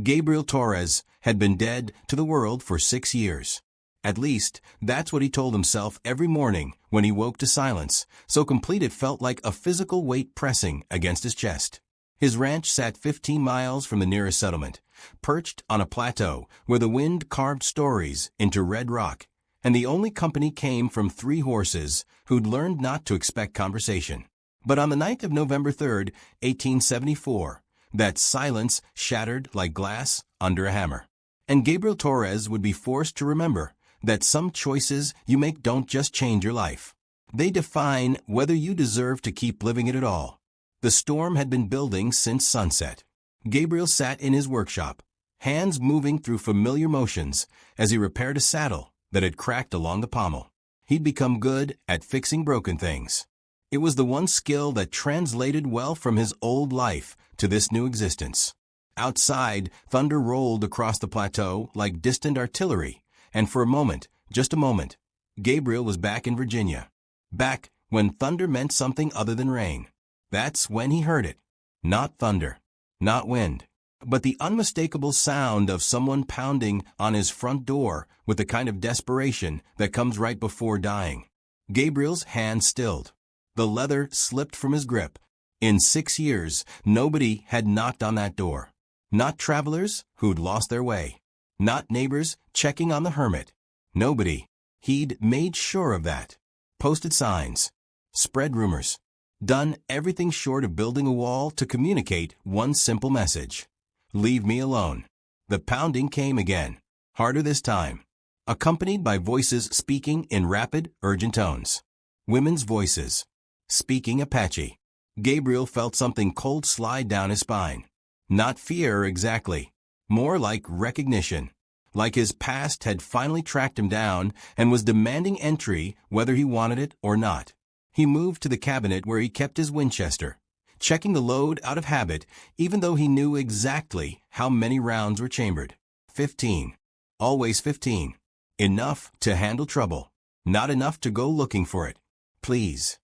Gabriel Torres had been dead to the world for 6 years. At least, that's what he told himself every morning when he woke to silence, so complete it felt like a physical weight pressing against his chest. His ranch sat 15 miles from the nearest settlement, perched on a plateau where the wind carved stories into red rock, and the only company came from 3 horses who'd learned not to expect conversation. But on the night of November 3rd, 1874, that silence shattered like glass under a hammer. And Gabriel Torres would be forced to remember that some choices you make don't just change your life. They define whether you deserve to keep living it at all. The storm had been building since sunset. Gabriel sat in his workshop, hands moving through familiar motions as he repaired a saddle that had cracked along the pommel. He'd become good at fixing broken things. It was the one skill that translated well from his old life to this new existence. Outside, thunder rolled across the plateau like distant artillery, and for a moment, just a moment, Gabriel was back in Virginia. Back when thunder meant something other than rain. That's when he heard it. Not thunder, not wind, but the unmistakable sound of someone pounding on his front door with the kind of desperation that comes right before dying. Gabriel's hand stilled. The leather slipped from his grip. In 6 years, nobody had knocked on that door. Not travelers who'd lost their way. Not neighbors checking on the hermit. Nobody. He'd made sure of that. Posted signs. Spread rumors. Done everything short of building a wall to communicate one simple message. Leave me alone. The pounding came again. Harder this time. Accompanied by voices speaking in rapid, urgent tones. Women's voices. Speaking Apache. Gabriel felt something cold slide down his spine. Not fear exactly. More like recognition. Like his past had finally tracked him down and was demanding entry whether he wanted it or not. He moved to the cabinet where he kept his Winchester, checking the load out of habit even though he knew exactly how many rounds were chambered. 15. Always 15. Enough to handle trouble. Not enough to go looking for it. Please.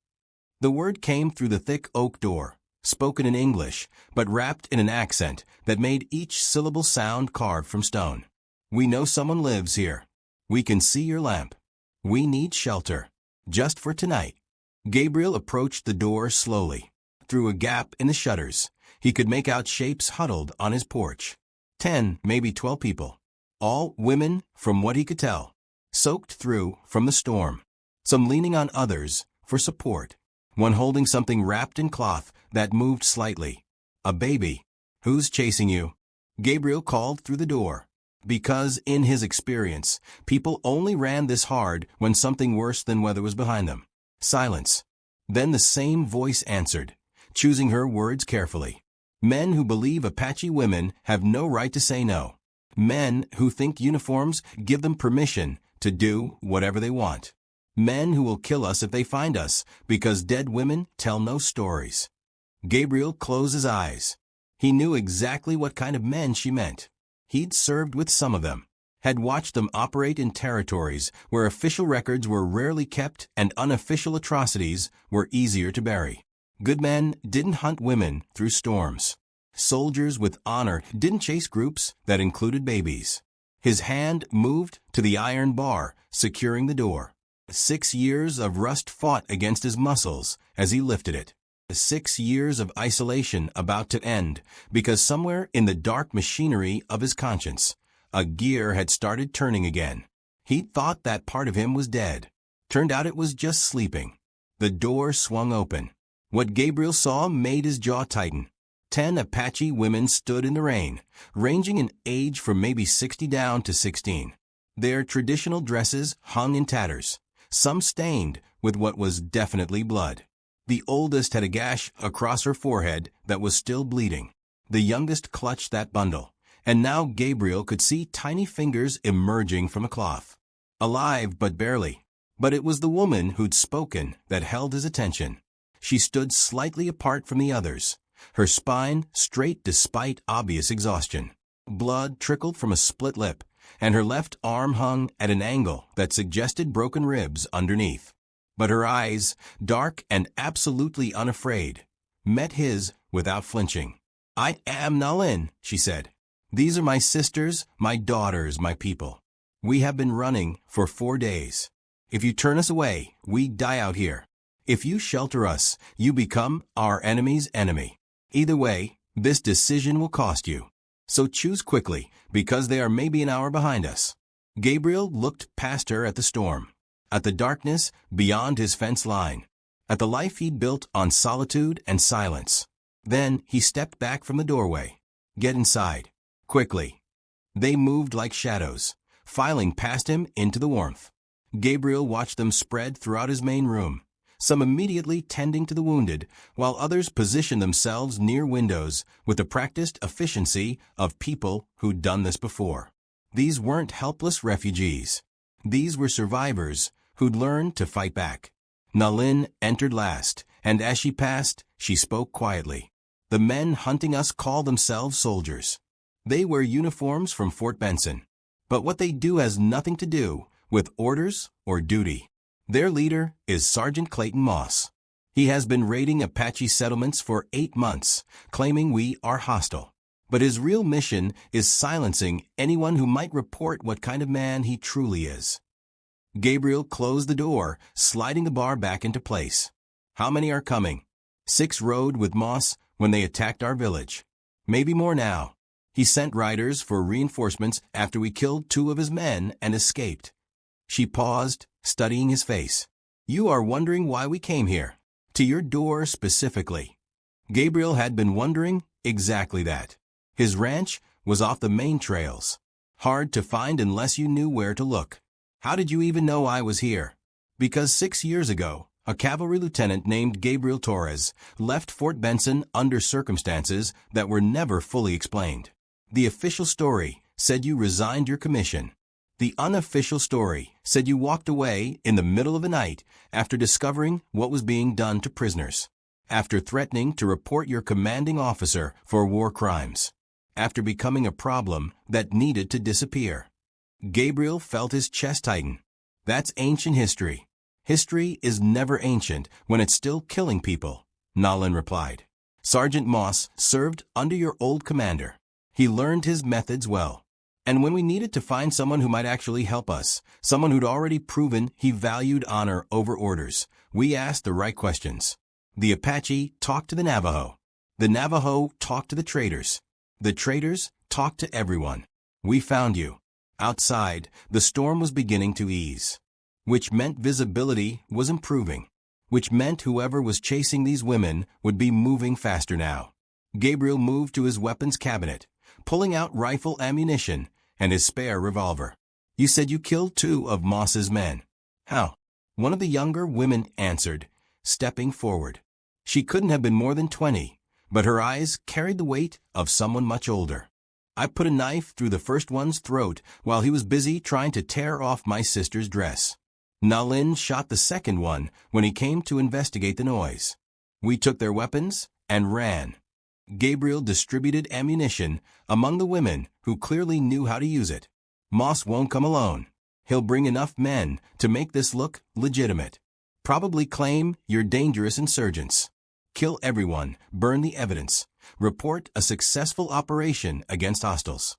The word came through the thick oak door, spoken in English, but wrapped in an accent that made each syllable sound carved from stone. We know someone lives here. We can see your lamp. We need shelter. Just for tonight. Gabriel approached the door slowly. Through a gap in the shutters, he could make out shapes huddled on his porch. 10, maybe 12 people. All women, from what he could tell. Soaked through from the storm. Some leaning on others for support. One holding something wrapped in cloth that moved slightly. A baby. Who's chasing you? Gabriel called through the door. Because, in his experience, people only ran this hard when something worse than weather was behind them. Silence. Then the same voice answered, choosing her words carefully. Men who believe Apache women have no right to say no. Men who think uniforms give them permission to do whatever they want. Men who will kill us if they find us, because dead women tell no stories. Gabriel closed his eyes. He knew exactly what kind of men she meant. He'd served with some of them, had watched them operate in territories where official records were rarely kept and unofficial atrocities were easier to bury. Good men didn't hunt women through storms. Soldiers with honor didn't chase groups that included babies. His hand moved to the iron bar, securing the door. 6 years of rust fought against his muscles as he lifted it. 6 years of isolation about to end because somewhere in the dark machinery of his conscience, a gear had started turning again. He'd thought that part of him was dead. Turned out it was just sleeping. The door swung open. What Gabriel saw made his jaw tighten. 10 Apache women stood in the rain, ranging in age from maybe 60 down to 16. Their traditional dresses hung in tatters. Some stained with what was definitely blood. The oldest had a gash across her forehead that was still bleeding. The youngest clutched that bundle, and now Gabriel could see tiny fingers emerging from a cloth. Alive, but barely. But it was the woman who'd spoken that held his attention. She stood slightly apart from the others, her spine straight despite obvious exhaustion. Blood trickled from a split lip, and her left arm hung at an angle that suggested broken ribs underneath. But her eyes, dark and absolutely unafraid, met his without flinching. "I am Nalin," she said. These are my sisters, my daughters, my people. We have been running for 4 days. If you turn us away, we die out here. If you shelter us, you become our enemy's enemy. Either way, this decision will cost you. So choose quickly, because they are maybe an hour behind us." Gabriel looked past her at the storm, at the darkness beyond his fence line, at the life he'd built on solitude and silence. Then he stepped back from the doorway. "Get inside. Quickly." They moved like shadows, filing past him into the warmth. Gabriel watched them spread throughout his main room, some immediately tending to the wounded, while others positioned themselves near windows with the practiced efficiency of people who'd done this before. These weren't helpless refugees. These were survivors who'd learned to fight back. Nalin entered last, and as she passed, she spoke quietly. "The men hunting us call themselves soldiers. They wear uniforms from Fort Benson. But what they do has nothing to do with orders or duty. Their leader is Sergeant Clayton Moss. He has been raiding Apache settlements for 8 months, claiming we are hostile. But his real mission is silencing anyone who might report what kind of man he truly is." Gabriel closed the door, sliding the bar back into place. "How many are coming?" 6 rode with Moss when they attacked our village. Maybe more now. He sent riders for reinforcements after we killed 2 of his men and escaped." She paused, studying his face. "You are wondering why we came here. To your door specifically." Gabriel had been wondering exactly that. His ranch was off the main trails, hard to find unless you knew where to look. "How did you even know I was here?" "Because 6 years ago, a cavalry lieutenant named Gabriel Torres left Fort Benson under circumstances that were never fully explained. The official story said you resigned your commission. The unofficial story said you walked away in the middle of the night after discovering what was being done to prisoners, after threatening to report your commanding officer for war crimes, after becoming a problem that needed to disappear." Gabriel felt his chest tighten. "That's ancient history. History is never ancient when it's still killing people," Nalin replied. "Sergeant Moss served under your old commander. He learned his methods well. And when we needed to find someone who might actually help us, someone who'd already proven he valued honor over orders, we asked the right questions. The Apache talked to the Navajo. The Navajo talked to the traders. The traders talked to everyone. We found you. Outside, the storm was beginning to ease, which meant visibility was improving, which meant whoever was chasing these women would be moving faster now." Gabriel moved to his weapons cabinet, pulling out rifle ammunition and his spare revolver. "You said you killed 2 of Moss's men. How?" One of the younger women answered, stepping forward. She couldn't have been more than 20, but her eyes carried the weight of someone much older. "I put a knife through the first one's throat while he was busy trying to tear off my sister's dress. Nalin shot the second one when he came to investigate the noise. We took their weapons and ran." Gabriel distributed ammunition among the women who clearly knew how to use it. "Moss won't come alone. He'll bring enough men to make this look legitimate. Probably claim you're dangerous insurgents. Kill everyone, burn the evidence, report a successful operation against hostiles."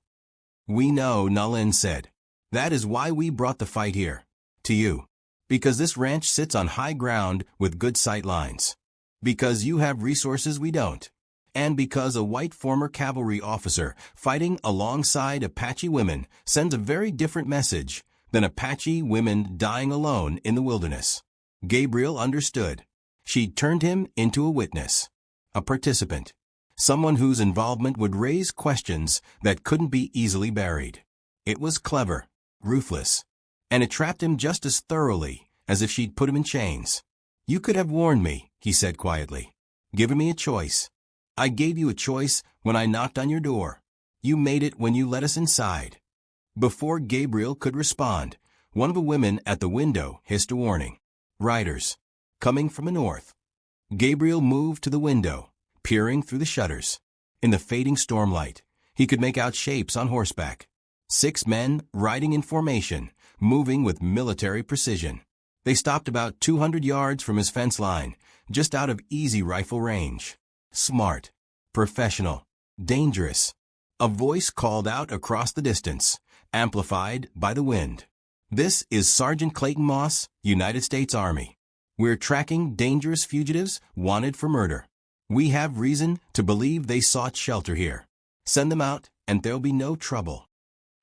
"We know," Nalin said. "That is why we brought the fight here. To you. Because this ranch sits on high ground with good sight lines. Because you have resources we don't. And because a white former cavalry officer fighting alongside Apache women sends a very different message than Apache women dying alone in the wilderness." Gabriel understood. She'd turned him into a witness, a participant, someone whose involvement would raise questions that couldn't be easily buried. It was clever, ruthless, and it trapped him just as thoroughly as if she'd put him in chains. "You could have warned me," he said quietly, "given me a choice. I gave you a choice when I knocked on your door. You made it when you let us inside." Before Gabriel could respond, one of the women at the window hissed a warning. "Riders, coming from the north." Gabriel moved to the window, peering through the shutters. In the fading stormlight, he could make out shapes on horseback. 6 men riding in formation, moving with military precision. They stopped about 200 yards from his fence line, just out of easy rifle range. Smart, professional, dangerous. A voice called out across the distance, amplified by the wind. "This is Sergeant Clayton Moss, United States Army. We're tracking dangerous fugitives wanted for murder. We have reason to believe they sought shelter here. Send them out, and there'll be no trouble."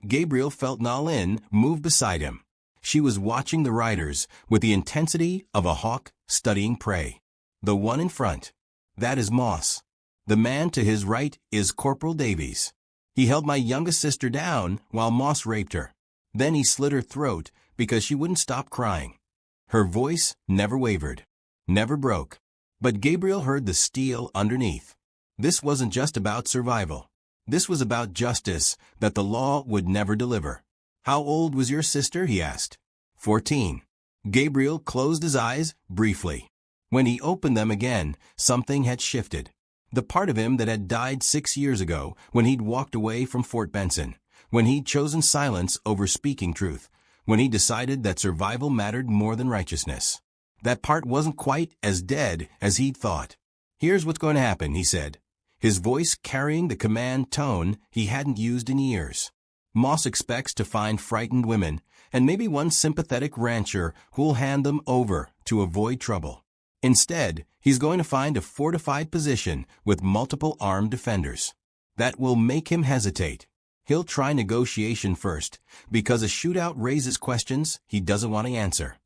Gabriel felt Nalin move beside him. She was watching the riders with the intensity of a hawk studying prey. The one in front, that is Moss. The man to his right is Corporal Davies. He held my youngest sister down while Moss raped her. Then he slit her throat because she wouldn't stop crying. Her voice never wavered, never broke. But Gabriel heard the steel underneath. This wasn't just about survival. This was about justice that the law would never deliver. "How old was your sister?" he asked. 14. Gabriel closed his eyes briefly. When he opened them again, something had shifted. The part of him that had died 6 years ago when he'd walked away from Fort Benson, when he'd chosen silence over speaking truth, when he decided that survival mattered more than righteousness. That part wasn't quite as dead as he'd thought. "Here's what's going to happen," he said, his voice carrying the command tone he hadn't used in years. "Moss expects to find frightened women, and maybe one sympathetic rancher who'll hand them over to avoid trouble. Instead, he's going to find a fortified position with multiple armed defenders. That will make him hesitate. He'll try negotiation first, because a shootout raises questions he doesn't want to answer."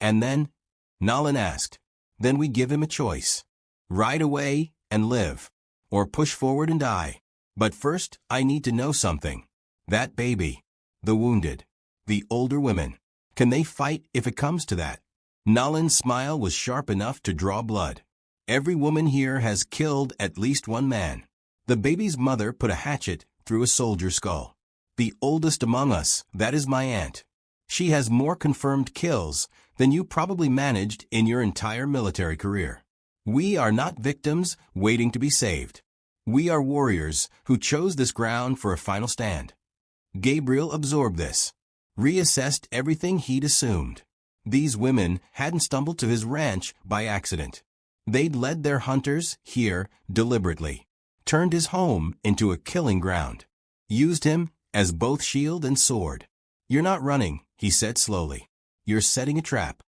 "And then?" Nalin asked. "Then we give him a choice. Ride away and live, or push forward and die. But first, I need to know something. That baby, the wounded, the older women, can they fight if it comes to that?" Nalin's smile was sharp enough to draw blood. "Every woman here has killed at least one man. The baby's mother put a hatchet through a soldier's skull. The oldest among us, that is my aunt. She has more confirmed kills than you probably managed in your entire military career. We are not victims waiting to be saved. We are warriors who chose this ground for a final stand." Gabriel absorbed this, reassessed everything he'd assumed. These women hadn't stumbled to his ranch by accident. They'd led their hunters here deliberately, turned his home into a killing ground, used him as both shield and sword. "You're not running," he said slowly. "You're setting a trap.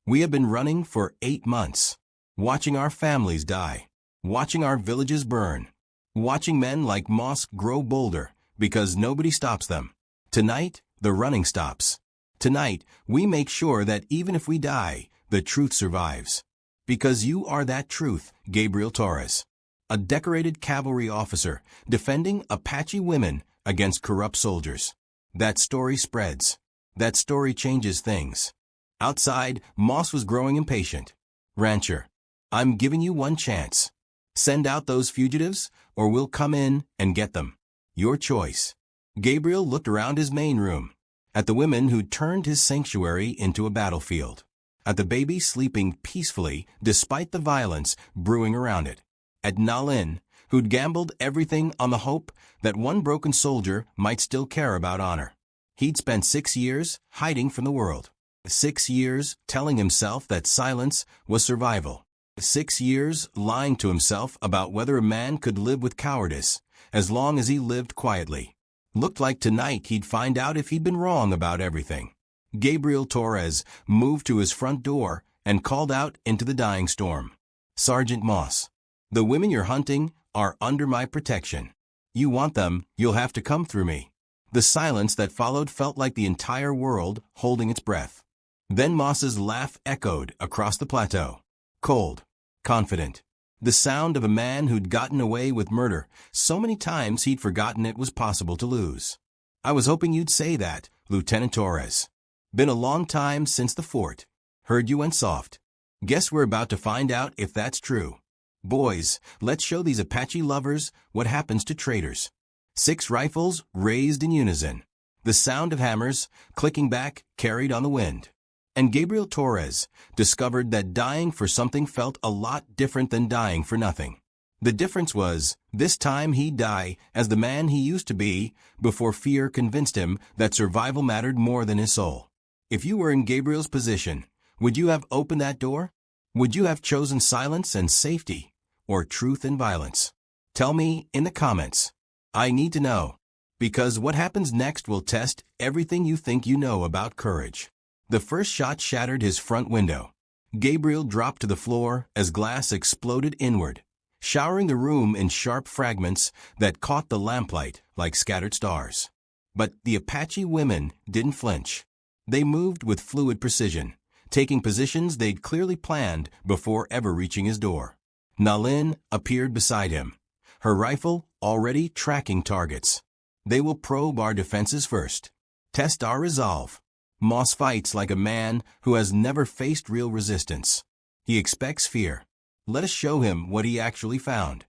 We have been running for 8 months, watching our families die, watching our villages burn, watching men like Moss grow bolder because nobody stops them. Tonight, the running stops. Tonight, we make sure that even if we die, the truth survives. Because you are that truth, Gabriel Torres. A decorated cavalry officer defending Apache women against corrupt soldiers. That story spreads. That story changes things." Outside, Moss was growing impatient. "Rancher, I'm giving you one chance. Send out those fugitives, or we'll come in and get them. Your choice." Gabriel looked around his main room, at the women who'd turned his sanctuary into a battlefield, at the baby sleeping peacefully despite the violence brewing around it, at Nalin, who'd gambled everything on the hope that one broken soldier might still care about honor. He'd spent 6 years hiding from the world, 6 years telling himself that silence was survival, 6 years lying to himself about whether a man could live with cowardice as long as he lived quietly. Looked like tonight he'd find out if he'd been wrong about everything. Gabriel Torres moved to his front door and called out into the dying storm. "Sergeant Moss, the women you're hunting are under my protection. You want them, you'll have to come through me." The silence that followed felt like the entire world holding its breath. Then Moss's laugh echoed across the plateau. Cold, confident. The sound of a man who'd gotten away with murder so many times he'd forgotten it was possible to lose. "I was hoping you'd say that, Lieutenant Torres. Been a long time since the fort. Heard you went soft. Guess we're about to find out if that's true. Boys, let's show these Apache lovers what happens to traitors." 6 rifles raised in unison. The sound of hammers clicking back carried on the wind. And Gabriel Torres discovered that dying for something felt a lot different than dying for nothing. The difference was, this time he'd die as the man he used to be before fear convinced him that survival mattered more than his soul. If you were in Gabriel's position, would you have opened that door? Would you have chosen silence and safety, or truth and violence? Tell me in the comments. I need to know. Because what happens next will test everything you think you know about courage. The first shot shattered his front window. Gabriel dropped to the floor as glass exploded inward, showering the room in sharp fragments that caught the lamplight like scattered stars. But the Apache women didn't flinch. They moved with fluid precision, taking positions they'd clearly planned before ever reaching his door. Nalin appeared beside him, her rifle already tracking targets. They will probe our defenses first. Test our resolve. Moss fights like a man who has never faced real resistance. He expects fear. Let us show him what he actually found.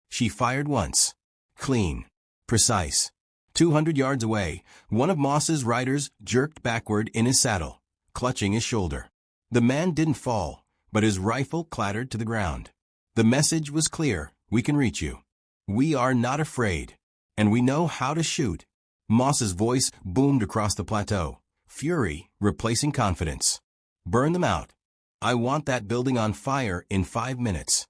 She fired once. Clean. Precise. 200 yards away, one of Moss's riders jerked backward in his saddle, clutching his shoulder. The man didn't fall, but his rifle clattered to the ground. The message was clear: we can reach you. We are not afraid, and we know how to shoot. Moss's voice boomed across the plateau, fury replacing confidence. Burn them out. I want that building on fire in 5 minutes.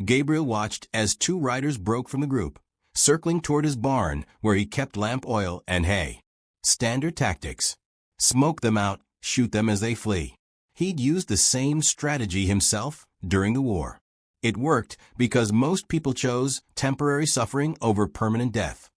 Gabriel watched as 2 riders broke from the group, circling toward his barn where he kept lamp oil and hay. Standard tactics. Smoke them out, shoot them as they flee. He'd used the same strategy himself during the war. It worked because most people chose temporary suffering over permanent death.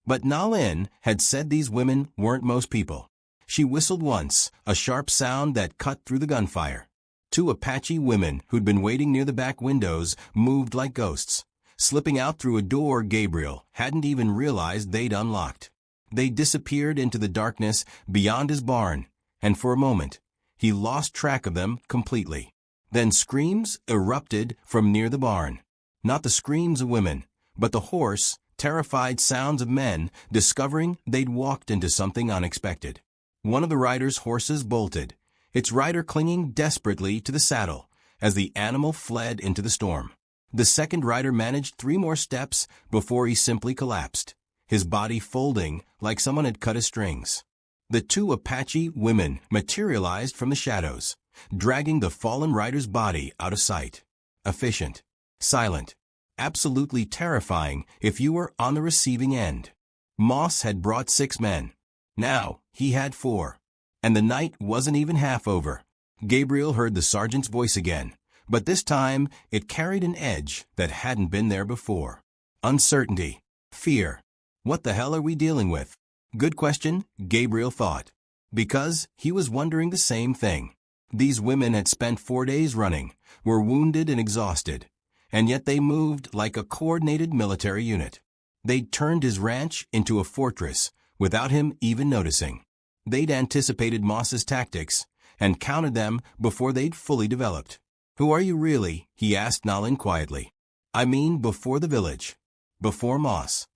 But Nalin had said these women weren't most people. She whistled once, a sharp sound that cut through the gunfire. 2 Apache women who'd been waiting near the back windows moved like ghosts, slipping out through a door Gabriel hadn't even realized they'd unlocked. They disappeared into the darkness beyond his barn, and for a moment, he lost track of them completely. Then screams erupted from near the barn. Not the screams of women, but the hoarse, terrified sounds of men discovering they'd walked into something unexpected. One of the rider's horses bolted, its rider clinging desperately to the saddle as the animal fled into the storm. The second rider managed 3 more steps before he simply collapsed, his body folding like someone had cut his strings. The 2 Apache women materialized from the shadows, dragging the fallen rider's body out of sight. Efficient, silent, absolutely terrifying if you were on the receiving end. Moss had brought 6 men. Now he had 4. And the night wasn't even half over. Gabriel heard the sergeant's voice again, but this time it carried an edge that hadn't been there before. Uncertainty. Fear. What the hell are we dealing with? Good question, Gabriel thought, because he was wondering the same thing. These women had spent 4 days running, were wounded and exhausted, and yet they moved like a coordinated military unit. They'd turned his ranch into a fortress without him even noticing. They'd anticipated Moss's tactics and counted them before they'd fully developed. Who are you really? He asked Nalin quietly. I mean before the village. Before Moss.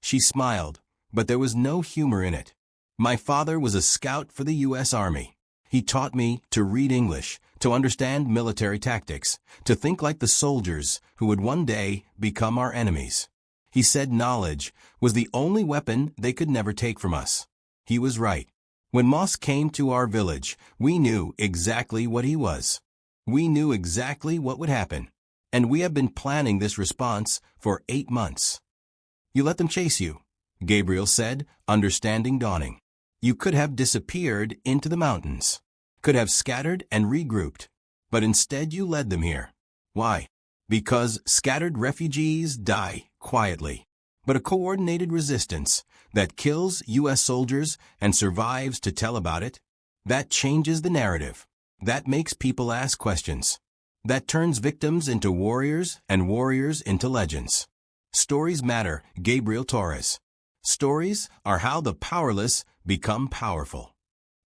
She smiled, but there was no humor in it. My father was a scout for the U.S. Army. He taught me to read English, to understand military tactics, to think like the soldiers who would one day become our enemies. He said knowledge was the only weapon they could never take from us. He was right. When Moss came to our village, we knew exactly what he was. We knew exactly what would happen, and we have been planning this response for 8 months. You let them chase you, Gabriel said, understanding dawning. You could have disappeared into the mountains, could have scattered and regrouped, but instead you led them here. Why? Because scattered refugees die quietly, but a coordinated resistance that kills U.S. soldiers and survives to tell about it, that changes the narrative. That makes people ask questions. That turns victims into warriors and warriors into legends. Stories matter, Gabriel Torres. Stories are how the powerless become powerful.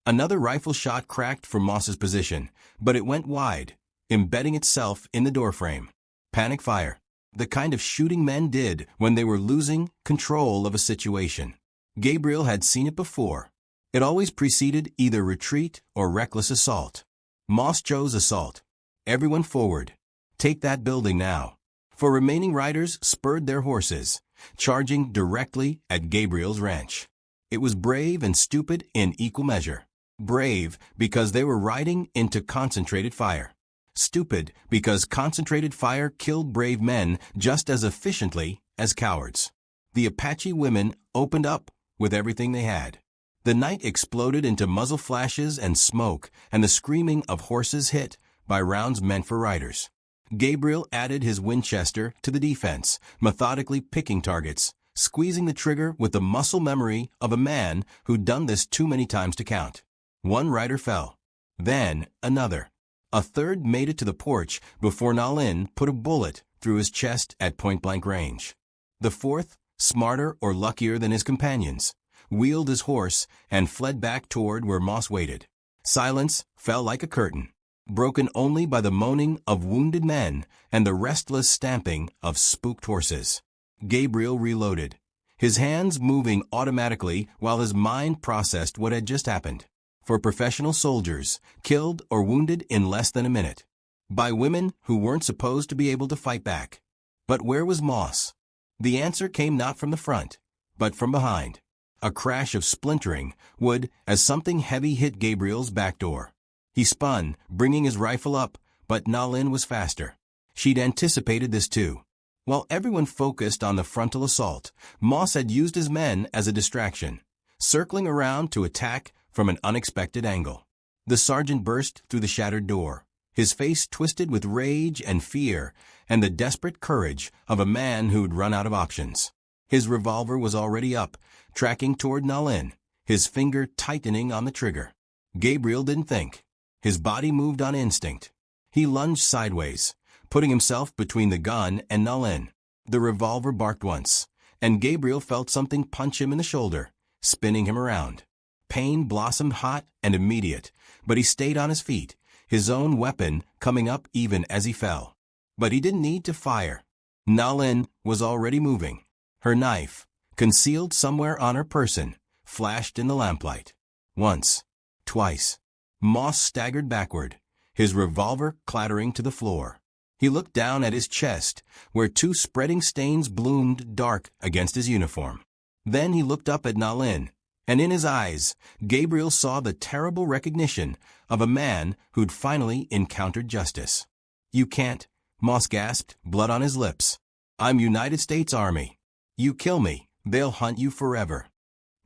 Another rifle shot cracked from Moss's position, but it went wide, embedding itself in the doorframe. Panic fire. The kind of shooting men did when they were losing control of a situation. Gabriel had seen it before. It always preceded either retreat or reckless assault. Moss chose assault. Everyone forward. Take that building now. For remaining riders spurred their horses, charging directly at Gabriel's ranch. It was brave and stupid in equal measure. Brave because they were riding into concentrated fire. Stupid because concentrated fire killed brave men just as efficiently as cowards. The Apache women opened up with everything they had. The night exploded into muzzle flashes and smoke and the screaming of horses hit by rounds meant for riders. Gabriel added his Winchester to the defense, methodically picking targets, squeezing the trigger with the muscle memory of a man who'd done this too many times to count. One rider fell. Then another. A third made it to the porch before Nalin put a bullet through his chest at point-blank range. The fourth, smarter or luckier than his companions, wheeled his horse and fled back toward where Moss waited. Silence fell like a curtain, broken only by the moaning of wounded men and the restless stamping of spooked horses. Gabriel reloaded, his hands moving automatically while his mind processed what had just happened. For professional soldiers, killed or wounded in less than a minute. By women who weren't supposed to be able to fight back. But where was Moss? The answer came not from the front, but from behind. A crash of splintering wood as something heavy hit Gabriel's back door. He spun, bringing his rifle up, but Nalin was faster. She'd anticipated this too. While everyone focused on the frontal assault, Moss had used his men as a distraction, circling around to attack from an unexpected angle. The sergeant burst through the shattered door, his face twisted with rage and fear and the desperate courage of a man who'd run out of options. His revolver was already up, tracking toward Nalin, his finger tightening on the trigger. Gabriel didn't think. His body moved on instinct. He lunged sideways, putting himself between the gun and Nalin. The revolver barked once, and Gabriel felt something punch him in the shoulder, spinning him around. Pain blossomed hot and immediate, but he stayed on his feet, his own weapon coming up even as he fell. But he didn't need to fire. Nalin was already moving. Her knife, concealed somewhere on her person, flashed in the lamplight. Once, twice. Moss staggered backward, his revolver clattering to the floor. He looked down at his chest, where two spreading stains bloomed dark against his uniform. Then he looked up at Nalin, and in his eyes, Gabriel saw the terrible recognition of a man who'd finally encountered justice. "You can't," Moss gasped, blood on his lips. "I'm United States Army. You kill me, they'll hunt you forever."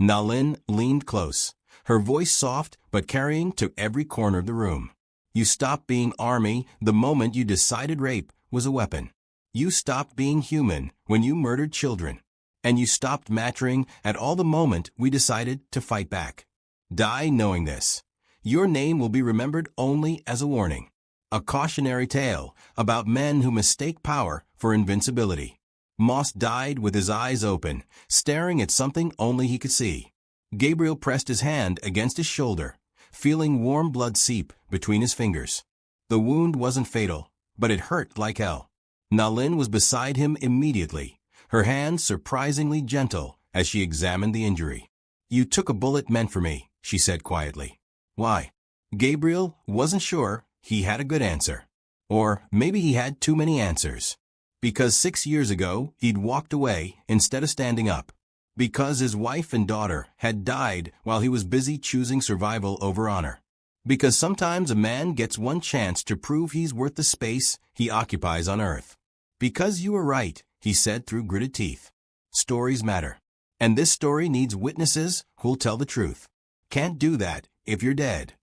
Nalin leaned close, her voice soft but carrying to every corner of the room. "You stopped being Army the moment you decided rape was a weapon. You stopped being human when you murdered children. And you stopped mattering at all the moment we decided to fight back. Die knowing this. Your name will be remembered only as a warning. A cautionary tale about men who mistake power for invincibility." Moss died with his eyes open, staring at something only he could see. Gabriel pressed his hand against his shoulder, feeling warm blood seep between his fingers. The wound wasn't fatal, but it hurt like hell. Nalin was beside him immediately, her hands surprisingly gentle as she examined the injury. "You took a bullet meant for me," she said quietly. "Why?" Gabriel wasn't sure he had a good answer. Or maybe he had too many answers. Because 6 years ago, he'd walked away instead of standing up. Because his wife and daughter had died while he was busy choosing survival over honor. Because sometimes a man gets one chance to prove he's worth the space he occupies on Earth. "Because you were right," he said through gritted teeth. "Stories matter. And this story needs witnesses who'll tell the truth. Can't do that if you're dead."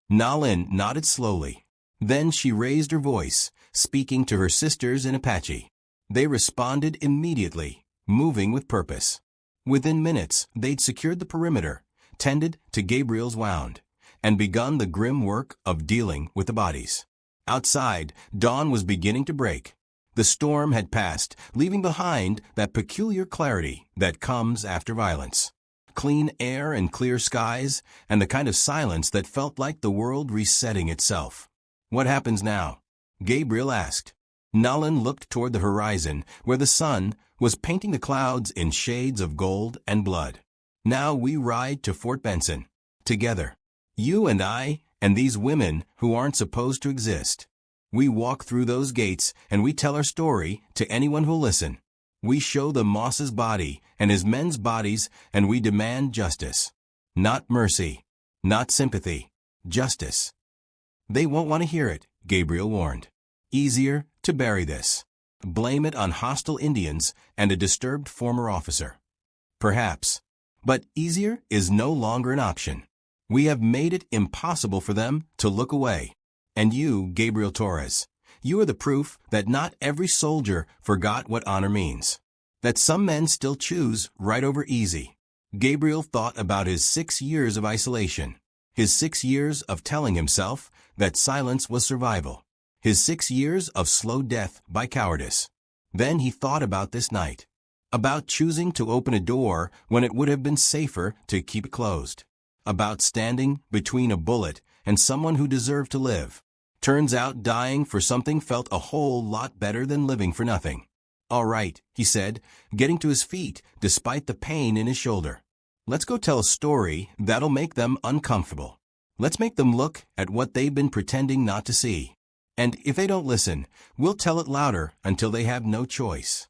Nalin nodded slowly. Then she raised her voice, speaking to her sisters in Apache. They responded immediately, moving with purpose. Within minutes, they'd secured the perimeter, tended to Gabriel's wound, and begun the grim work of dealing with the bodies. Outside, dawn was beginning to break. The storm had passed, leaving behind that peculiar clarity that comes after violence. Clean air and clear skies, and the kind of silence that felt like the world resetting itself. "What happens now?" Gabriel asked. Nalin looked toward the horizon, where the sun was painting the clouds in shades of gold and blood. "Now we ride to Fort Benson. Together. You and I, and these women who aren't supposed to exist. We walk through those gates and we tell our story to anyone who'll listen. We show them Moss's body and his men's bodies, and we demand justice. Not mercy. Not sympathy. Justice." "They won't want to hear it," Gabriel warned. "Easier to bury this." blame it on hostile Indians and a disturbed former officer. Perhaps. But easier is no longer an option. We have made it impossible for them to look away. And you, Gabriel Torres, you are the proof that not every soldier forgot what honor means. That some men still choose right over easy. Gabriel thought about his 6 years of isolation. His 6 years of telling himself that silence was survival. His 6 years of slow death by cowardice. Then he thought about this night. About choosing to open a door when it would have been safer to keep it closed. About standing between a bullet and someone who deserved to live. Turns out dying for something felt a whole lot better than living for nothing. "All right," he said, getting to his feet despite the pain in his shoulder. "Let's go tell a story that'll make them uncomfortable. Let's make them look at what they've been pretending not to see. And if they don't listen, we'll tell it louder until they have no choice."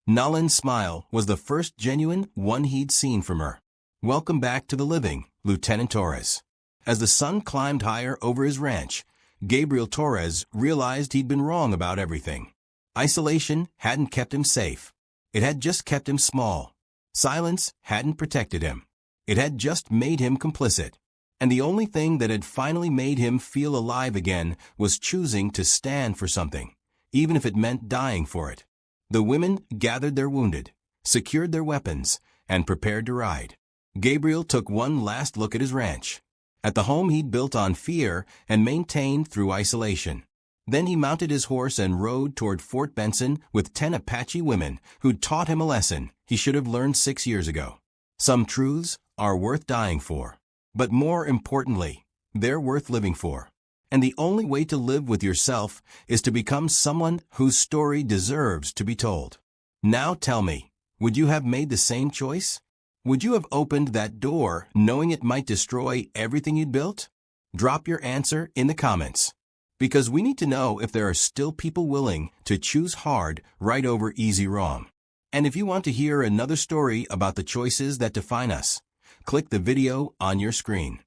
Nalan's smile was the first genuine one he'd seen from her. "Welcome back to the living, Lieutenant Torres." As the sun climbed higher over his ranch, Gabriel Torres realized he'd been wrong about everything. Isolation hadn't kept him safe. It had just kept him small. Silence hadn't protected him. It had just made him complicit. And the only thing that had finally made him feel alive again was choosing to stand for something, even if it meant dying for it. The women gathered their wounded, secured their weapons, and prepared to ride. Gabriel took one last look at his ranch, at the home he'd built on fear and maintained through isolation. Then he mounted his horse and rode toward Fort Benson with 10 Apache women who'd taught him a lesson he should have learned 6 years ago. Some truths are worth dying for, but more importantly, they're worth living for. And the only way to live with yourself is to become someone whose story deserves to be told. Now tell me, would you have made the same choice? Would you have opened that door knowing it might destroy everything you'd built? Drop your answer in the comments. Because we need to know if there are still people willing to choose hard right over easy wrong. And if you want to hear another story about the choices that define us, click the video on your screen.